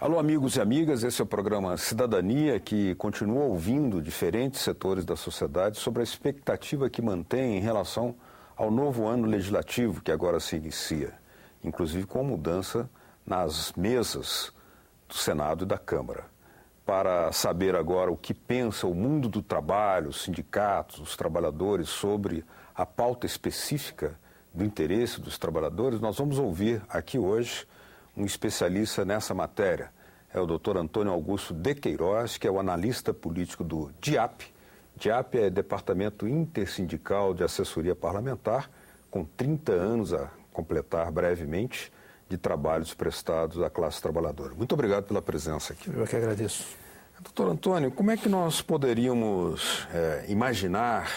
Alô, amigos e amigas, esse é o programa Cidadania, que continua ouvindo diferentes setores da sociedade sobre a expectativa que mantém em relação ao novo ano legislativo que agora se inicia, inclusive com mudança nas mesas do Senado e da Câmara. Para saber agora o que pensa o mundo do trabalho, os sindicatos, os trabalhadores sobre a pauta específica do interesse dos trabalhadores, nós vamos ouvir aqui hoje um especialista nessa matéria. É o Dr. Antônio Augusto de Queiroz, que é o analista político do DIAP. DIAP é Departamento Intersindical de Assessoria Parlamentar, com 30 anos a completar brevemente de trabalhos prestados à classe trabalhadora. Muito obrigado pela presença aqui. Eu que agradeço. Doutor Antônio, como é que nós poderíamos imaginar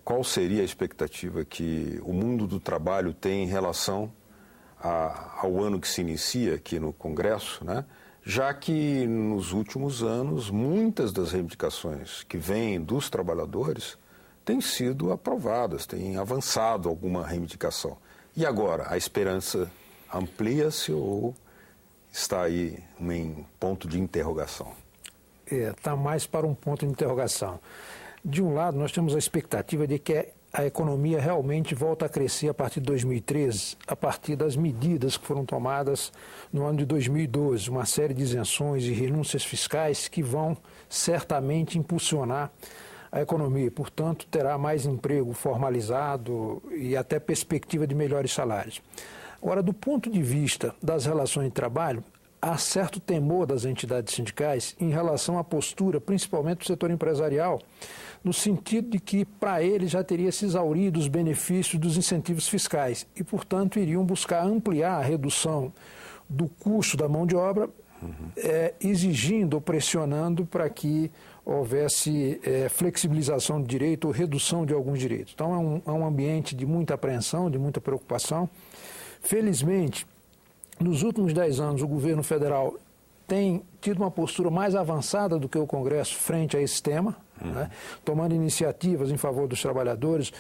qual seria a expectativa que o mundo do trabalho tem em relação ao ano que se inicia aqui no Congresso, né? Já que nos últimos anos muitas das reivindicações que vêm dos trabalhadores têm sido aprovadas, têm avançado alguma reivindicação. E agora, a esperança amplia-se ou está aí em ponto de interrogação? Está mais para um ponto de interrogação. De um lado, nós temos a expectativa de que a economia realmente volta a crescer a partir de 2013, a partir das medidas que foram tomadas no ano de 2012, uma série de isenções e renúncias fiscais que vão certamente impulsionar a economia e, portanto, terá mais emprego formalizado e até perspectiva de melhores salários. Agora, do ponto de vista das relações de trabalho, há certo temor das entidades sindicais em relação à postura, principalmente do setor empresarial, no sentido de que, para eles, já teria se exaurido os benefícios dos incentivos fiscais e, portanto, iriam buscar ampliar a redução do custo da mão de obra, exigindo ou pressionando para que houvesse flexibilização de direito ou redução de alguns direitos. Então, é um ambiente de muita apreensão, de muita preocupação. Felizmente, nos últimos 10 anos, o governo federal tem tido uma postura mais avançada do que o Congresso frente a esse tema, né? Tomando iniciativas em favor dos trabalhadores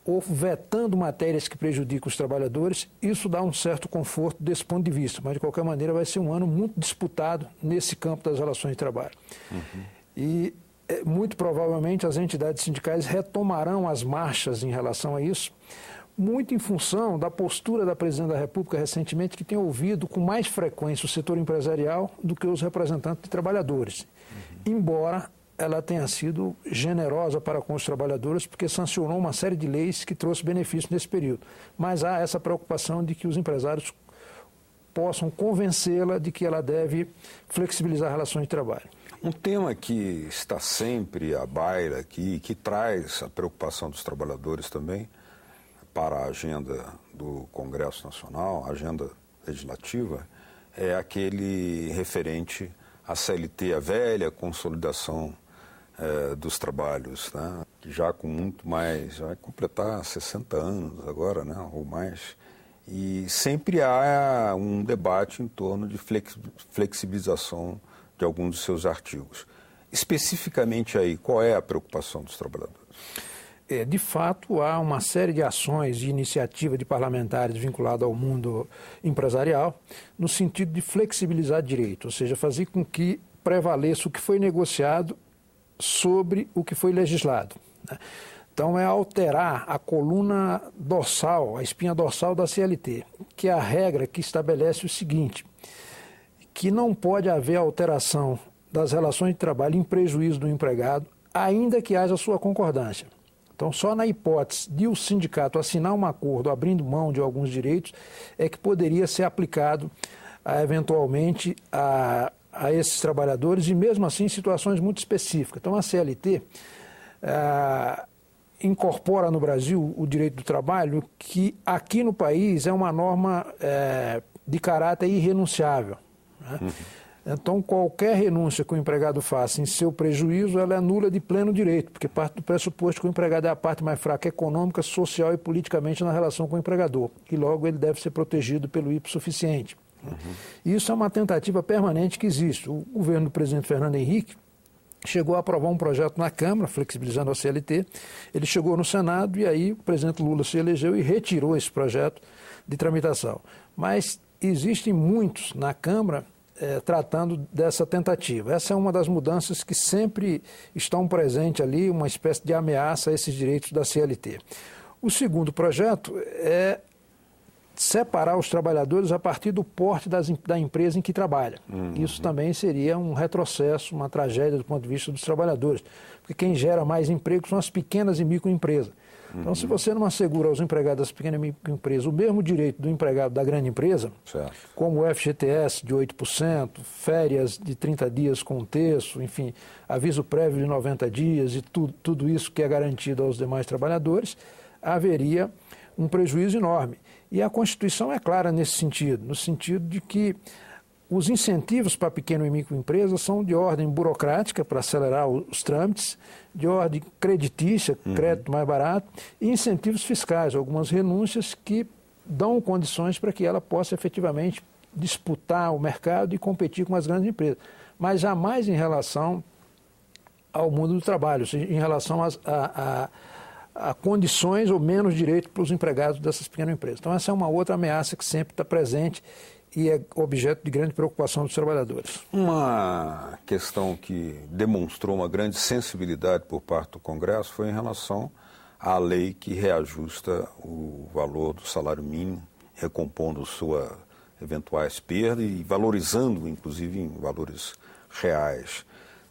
ou vetando matérias que prejudicam os trabalhadores. Isso dá um certo conforto desse ponto de vista, mas de qualquer maneira vai ser um ano muito disputado nesse campo das relações de trabalho. E muito provavelmente as entidades sindicais retomarão as marchas em relação a isso, muito em função da postura da Presidente da República recentemente, que tem ouvido com mais frequência o setor empresarial do que os representantes de trabalhadores. Embora ela tenha sido generosa para com os trabalhadores, porque sancionou uma série de leis que trouxe benefícios nesse período. Mas há essa preocupação de que os empresários possam convencê-la de que ela deve flexibilizar relações de trabalho. Um tema que está sempre à baila aqui, que traz a preocupação dos trabalhadores também para a agenda do Congresso Nacional, a agenda legislativa, é aquele referente à CLT, a velha consolidação dos trabalhos, né? Que já com muito mais, vai completar 60 anos agora, né? Ou mais. E sempre há um debate em torno de flexibilização de alguns dos seus artigos. Especificamente aí, qual é a preocupação dos trabalhadores? De fato, há uma série de ações e iniciativas de parlamentares vinculadas ao mundo empresarial no sentido de flexibilizar direito, ou seja, fazer com que prevaleça o que foi negociado sobre o que foi legislado, né? Então, é alterar a coluna dorsal, a espinha dorsal da CLT, que é a regra que estabelece o seguinte, que não pode haver alteração das relações de trabalho em prejuízo do empregado, ainda que haja sua concordância. Então, só na hipótese de o sindicato assinar um acordo abrindo mão de alguns direitos é que poderia ser aplicado eventualmente a esses trabalhadores e mesmo assim em situações muito específicas. Então, a CLT incorpora no Brasil o direito do trabalho que aqui no país é uma norma de caráter irrenunciável, né? Então, qualquer renúncia que o empregado faça em seu prejuízo, ela é nula de pleno direito, porque parte do pressuposto que o empregado é a parte mais fraca econômica, social e politicamente na relação com o empregador, e logo ele deve ser protegido pelo hipossuficiente. Isso é uma tentativa permanente que existe. O governo do presidente Fernando Henrique chegou a aprovar um projeto na Câmara, flexibilizando a CLT, ele chegou no Senado e aí o presidente Lula se elegeu e retirou esse projeto de tramitação. Mas existem muitos na Câmara tratando dessa tentativa. Essa é uma das mudanças que sempre estão presentes ali, uma espécie de ameaça a esses direitos da CLT. O segundo projeto é separar os trabalhadores a partir do porte da empresa em que trabalha. Isso também seria um retrocesso, uma tragédia do ponto de vista dos trabalhadores, porque quem gera mais emprego são as pequenas e microempresas. Então, se você não assegura aos empregados das pequenas e microempresas o mesmo direito do empregado da grande empresa, certo, como o FGTS de 8%, férias de 30 dias com um terço, enfim, aviso prévio de 90 dias e tudo isso que é garantido aos demais trabalhadores, haveria um prejuízo enorme. E a Constituição é clara nesse sentido, no sentido de que os incentivos para pequena e microempresas são de ordem burocrática, para acelerar os trâmites, de ordem creditícia, crédito mais barato, e incentivos fiscais, algumas renúncias que dão condições para que ela possa efetivamente disputar o mercado e competir com as grandes empresas. Mas jamais em relação ao mundo do trabalho, ou seja, em relação a condições ou menos direito para os empregados dessas pequenas empresas. Então, essa é uma outra ameaça que sempre está presente e é objeto de grande preocupação dos trabalhadores. Uma questão que demonstrou uma grande sensibilidade por parte do Congresso foi em relação à lei que reajusta o valor do salário mínimo, recompondo suas eventuais perdas e valorizando, inclusive, em valores reais.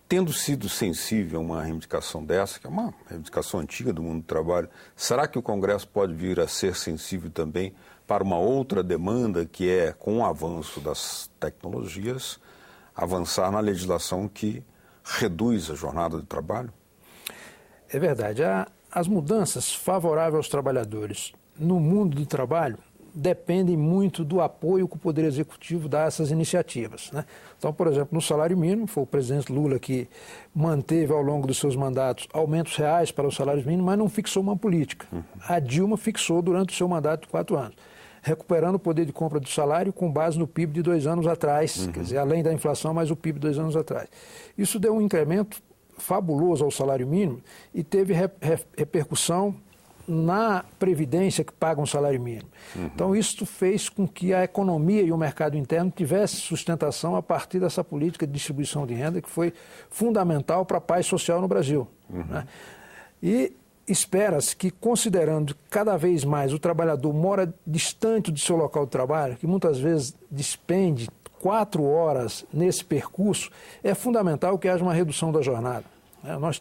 Tendo sido sensível a uma reivindicação dessa, que é uma reivindicação antiga do mundo do trabalho, será que o Congresso pode vir a ser sensível também para uma outra demanda, que é, com o avanço das tecnologias, avançar na legislação que reduz a jornada de trabalho? É verdade. As mudanças favoráveis aos trabalhadores no mundo do trabalho dependem muito do apoio que o Poder Executivo dá a essas iniciativas, né? Então, por exemplo, no salário mínimo, foi o presidente Lula que manteve ao longo dos seus mandatos aumentos reais para os salários mínimos, mas não fixou uma política. A Dilma fixou durante o seu mandato de 4 anos, recuperando o poder de compra do salário com base no PIB de 2 anos atrás, quer dizer, além da inflação, mas o PIB de 2 anos atrás. Isso deu um incremento fabuloso ao salário mínimo e teve repercussão na previdência que paga um salário mínimo. Então, isso fez com que a economia e o mercado interno tivessem sustentação a partir dessa política de distribuição de renda que foi fundamental para a paz social no Brasil, né? E espera-se que, considerando que cada vez mais o trabalhador mora distante do seu local de trabalho, que muitas vezes despende 4 horas nesse percurso, é fundamental que haja uma redução da jornada. Nós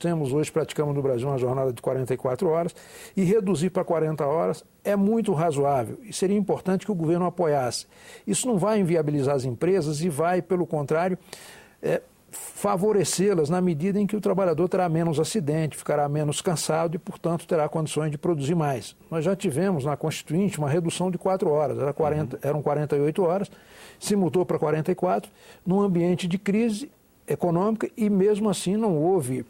praticamos no Brasil uma jornada de 44 horas e reduzir para 40 horas é muito razoável e seria importante que o governo apoiasse. Isso não vai inviabilizar as empresas e vai, pelo contrário, favorecê-las na medida em que o trabalhador terá menos acidente, ficará menos cansado e, portanto, terá condições de produzir mais. Nós já tivemos na Constituinte uma redução de 4 horas, eram 48 horas, se mudou para 44, num ambiente de crise econômica e, mesmo assim, não houve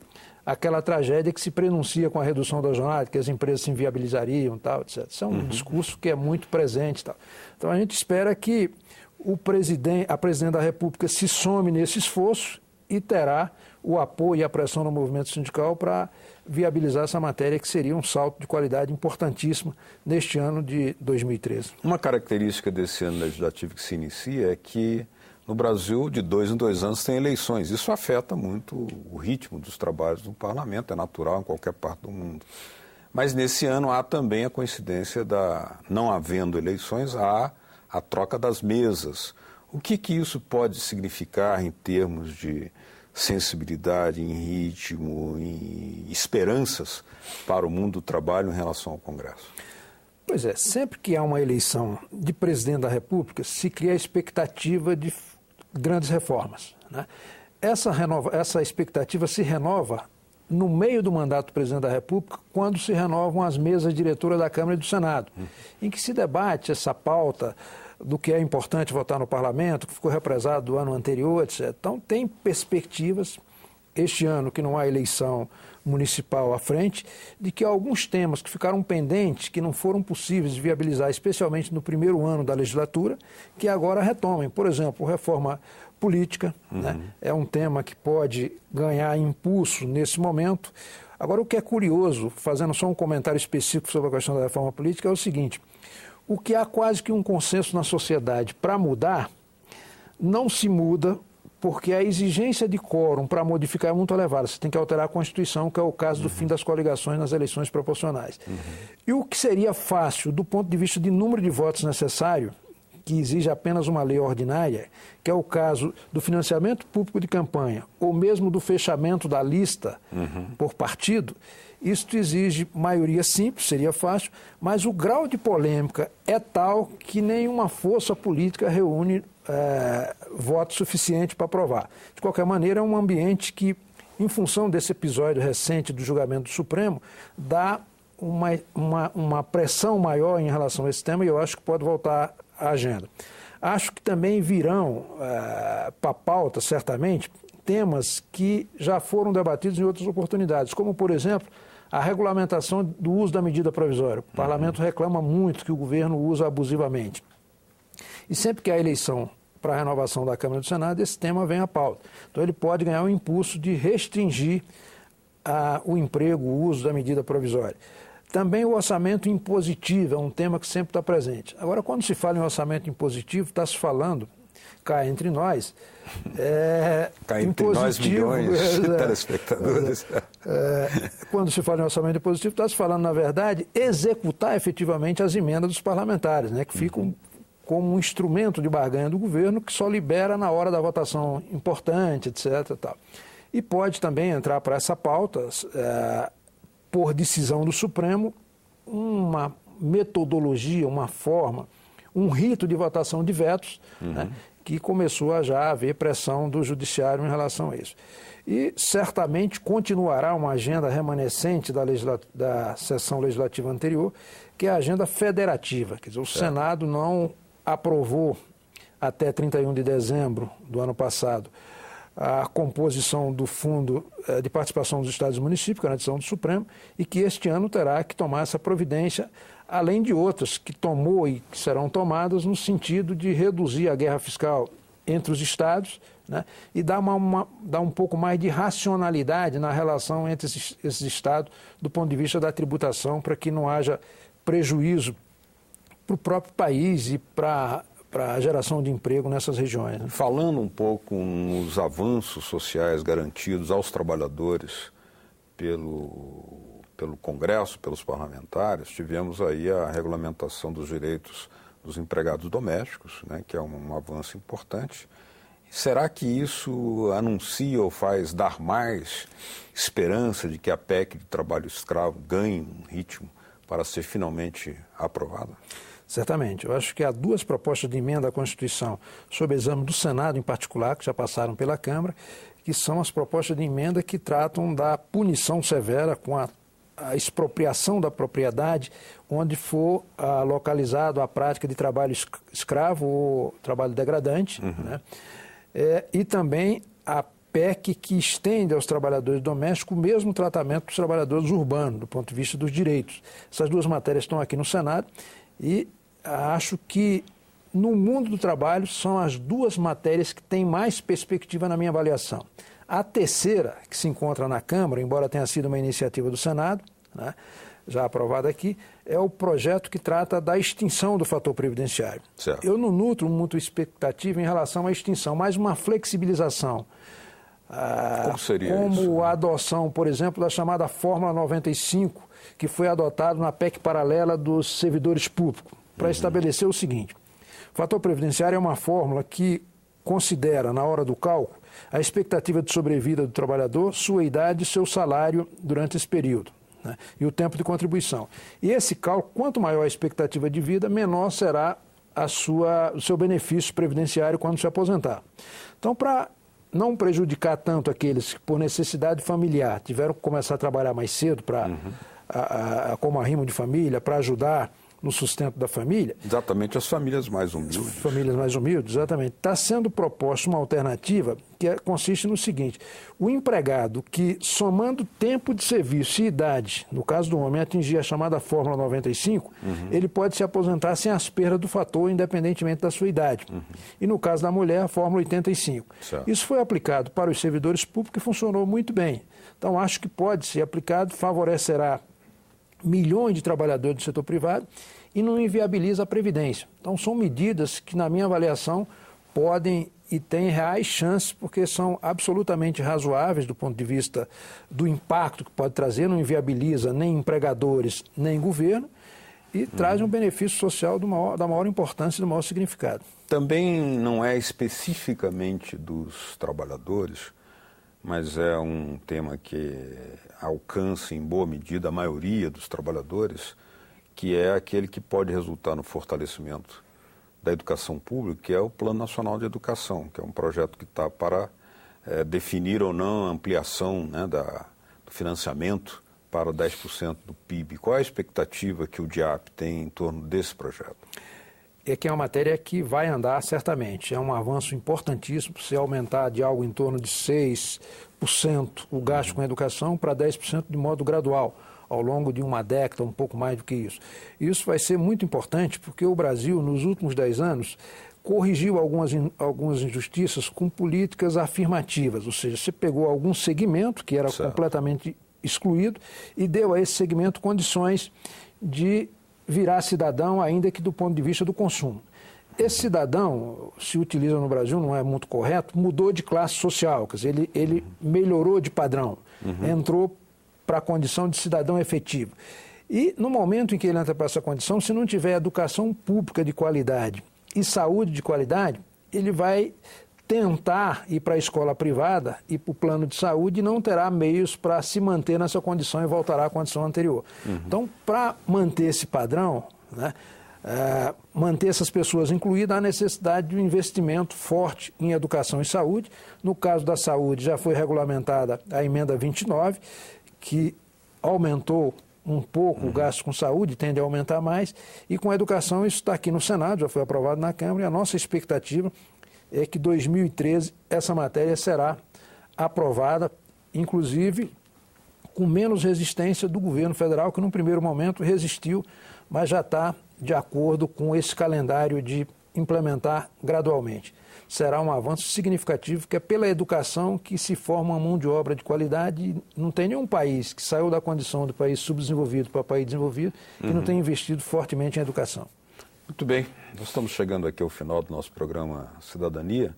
aquela tragédia que se prenuncia com a redução da jornada, que as empresas se inviabilizariam, tal, etc. Isso é um discurso que é muito presente. Tal. Então, a gente espera que a presidente da República se some nesse esforço e terá o apoio e a pressão do movimento sindical para viabilizar essa matéria, que seria um salto de qualidade importantíssimo neste ano de 2013. Uma característica desse ano legislativo que se inicia é que no Brasil, de 2 em 2 anos, tem eleições. Isso afeta muito o ritmo dos trabalhos do parlamento, é natural em qualquer parte do mundo. Mas nesse ano há também a coincidência não havendo eleições, há a troca das mesas. O que isso pode significar em termos de sensibilidade, em ritmo, em esperanças para o mundo do trabalho em relação ao Congresso? Pois é, sempre que há uma eleição de presidente da República, se cria a expectativa de grandes reformas, né? Essa expectativa se renova no meio do mandato do presidente da República, quando se renovam as mesas diretoras da Câmara e do Senado, em que se debate essa pauta do que é importante votar no parlamento, que ficou represado do ano anterior, etc. Então, tem perspectivas, este ano que não há eleição municipal à frente, de que alguns temas que ficaram pendentes, que não foram possíveis de viabilizar, especialmente no primeiro ano da legislatura, que agora retomem. Por exemplo, reforma política, né? É um tema que pode ganhar impulso nesse momento. Agora, o que é curioso, fazendo só um comentário específico sobre a questão da reforma política, é o seguinte: o que há quase que um consenso na sociedade para mudar não se muda porque a exigência de quórum para modificar é muito elevada. Você tem que alterar a Constituição, que é o caso do fim das coligações nas eleições proporcionais. E o que seria fácil, do ponto de vista de número de votos necessário, que exige apenas uma lei ordinária, que é o caso do financiamento público de campanha, ou mesmo do fechamento da lista por partido, isto exige maioria simples, seria fácil, mas o grau de polêmica é tal que nenhuma força política reúne voto suficiente para aprovar. De qualquer maneira, é um ambiente que, em função desse episódio recente do julgamento do Supremo, dá uma pressão maior em relação a esse tema, e eu acho que pode voltar à agenda. Acho que também virão para a pauta, certamente, temas que já foram debatidos em outras oportunidades, como, por exemplo, a regulamentação do uso da medida provisória. O parlamento reclama muito que o governo usa abusivamente. E sempre que há eleição para a renovação da Câmara e do Senado, esse tema vem à pauta. Então, ele pode ganhar um impulso de restringir o emprego, o uso da medida provisória. Também o orçamento impositivo é um tema que sempre está presente. Agora, quando se fala em orçamento impositivo, está se falando, cá entre nós, cá entre nós, milhões de telespectadores. Quando se fala em orçamento impositivo, está se falando, na verdade, executar efetivamente as emendas dos parlamentares, né, que ficam como um instrumento de barganha do governo que só libera na hora da votação importante, etc. Tal. E pode também entrar para essa pauta, por decisão do Supremo, uma metodologia, uma forma, um rito de votação de vetos, né, que começou a já haver pressão do Judiciário em relação a isso. E certamente continuará uma agenda remanescente da sessão legislativa anterior, que é a agenda federativa. Quer dizer, o Senado não aprovou até 31 de dezembro do ano passado a composição do Fundo de Participação dos Estados e Municípios, que é a decisão do Supremo, e que este ano terá que tomar essa providência, além de outras que tomou e que serão tomadas no sentido de reduzir a guerra fiscal entre os Estados, né, e dar um pouco mais de racionalidade na relação entre esses Estados do ponto de vista da tributação, para que não haja prejuízo para o próprio país e para a geração de emprego nessas regiões. Né? Falando um pouco nos avanços sociais garantidos aos trabalhadores pelo Congresso, pelos parlamentares, tivemos aí a regulamentação dos direitos dos empregados domésticos, né, que é um avanço importante. Será que isso anuncia ou faz dar mais esperança de que a PEC de trabalho escravo ganhe um ritmo para ser finalmente aprovada? Certamente. Eu acho que há duas propostas de emenda à Constituição, sob exame do Senado em particular, que já passaram pela Câmara, que são as propostas de emenda que tratam da punição severa com a expropriação da propriedade onde for localizado a prática de trabalho escravo ou trabalho degradante, né? E também a PEC que estende aos trabalhadores domésticos o mesmo tratamento dos trabalhadores urbanos, do ponto de vista dos direitos. Essas duas matérias estão aqui no Senado e acho que no mundo do trabalho são as duas matérias que têm mais perspectiva na minha avaliação. A terceira, que se encontra na Câmara, embora tenha sido uma iniciativa do Senado, né, já aprovada aqui, é o projeto que trata da extinção do fator previdenciário. Certo. Eu não nutro muito expectativa em relação à extinção, mas uma flexibilização. Como seria como isso? A adoção, por exemplo, da chamada Fórmula 95, que foi adotado na PEC paralela dos servidores públicos, para estabelecer o seguinte: o fator previdenciário é uma fórmula que considera, na hora do cálculo, a expectativa de sobrevida do trabalhador, sua idade e seu salário durante esse período, né, e o tempo de contribuição. E esse cálculo, quanto maior a expectativa de vida, menor será o seu benefício previdenciário quando se aposentar. Então, para não prejudicar tanto aqueles que, por necessidade familiar, tiveram que começar a trabalhar mais cedo como arrimo de família, para ajudar no sustento da família. Exatamente, as famílias mais humildes. Famílias mais humildes, exatamente. Está sendo proposta uma alternativa que consiste no seguinte: o empregado que, somando tempo de serviço e idade, no caso do homem, atingir a chamada Fórmula 95, ele pode se aposentar sem as perdas do fator, independentemente da sua idade. E no caso da mulher, a Fórmula 85. Certo. Isso foi aplicado para os servidores públicos e funcionou muito bem. Então, acho que pode ser aplicado, favorecerá milhões de trabalhadores do setor privado e não inviabiliza a Previdência. Então, são medidas que, na minha avaliação, podem e tem reais chances, porque são absolutamente razoáveis do ponto de vista do impacto que pode trazer, não inviabiliza nem empregadores, nem governo, e traz um benefício social da maior importância e do maior significado. Também não é especificamente dos trabalhadores, mas é um tema que alcança em boa medida a maioria dos trabalhadores, que é aquele que pode resultar no fortalecimento da educação pública, que é o Plano Nacional de Educação, que é um projeto que está para definir ou não a ampliação, né, do financiamento para 10% do PIB. Qual é a expectativa que o DIAP tem em torno desse projeto? É que é uma matéria que vai andar certamente. É um avanço importantíssimo, se aumentar de algo em torno de 6% o gasto com a educação para 10% de modo gradual, ao longo de uma década, um pouco mais do que isso. Isso vai ser muito importante porque o Brasil, nos últimos 10 anos, corrigiu algumas injustiças com políticas afirmativas, ou seja, você pegou algum segmento que era completamente excluído e deu a esse segmento condições de virar cidadão, ainda que do ponto de vista do consumo. Esse cidadão, se utiliza no Brasil, não é muito correto, mudou de classe social, quer dizer, ele melhorou de padrão, entrou para a condição de cidadão efetivo. E no momento em que ele entra para essa condição, se não tiver educação pública de qualidade e saúde de qualidade, ele vai tentar ir para a escola privada e para o plano de saúde e não terá meios para se manter nessa condição e voltará à condição anterior. Então, para manter esse padrão, né, manter essas pessoas incluídas, há necessidade de um investimento forte em educação e saúde. No caso da saúde, já foi regulamentada a emenda 29, que aumentou um pouco o gasto com saúde, tende a aumentar mais, e com a educação isso está aqui no Senado, já foi aprovado na Câmara, e a nossa expectativa é que em 2013 essa matéria será aprovada, inclusive com menos resistência do governo federal, que num primeiro momento resistiu, mas já está de acordo com esse calendário de implementar gradualmente. Será um avanço significativo, que é pela educação que se forma uma mão de obra de qualidade. Não tem nenhum país que saiu da condição do país subdesenvolvido para país desenvolvido que não tenha investido fortemente em educação. Muito bem, nós estamos chegando aqui ao final do nosso programa Cidadania.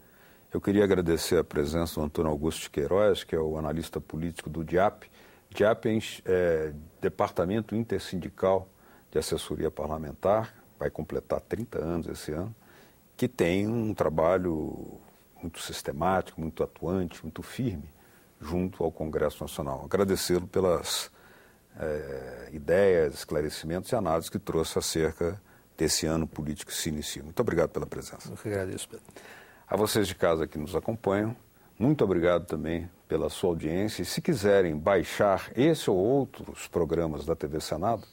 Eu queria agradecer a presença do Antônio Augusto de Queiroz, que é o analista político do DIAP. DIAP é Departamento Intersindical de Assessoria Parlamentar, vai completar 30 anos esse ano, que tem um trabalho muito sistemático, muito atuante, muito firme, junto ao Congresso Nacional. Agradecê-lo pelas ideias, esclarecimentos e análises que trouxe acerca desse ano político que se inicia. Muito obrigado pela presença. Eu que agradeço, Pedro. A vocês de casa que nos acompanham, muito obrigado também pela sua audiência. E se quiserem baixar esse ou outros programas da TV Senado,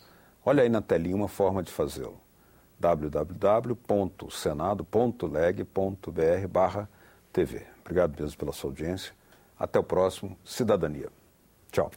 olha aí na telinha uma forma de fazê-lo. www.senado.leg.br/TV. Obrigado mesmo pela sua audiência. Até o próximo Cidadania. Tchau.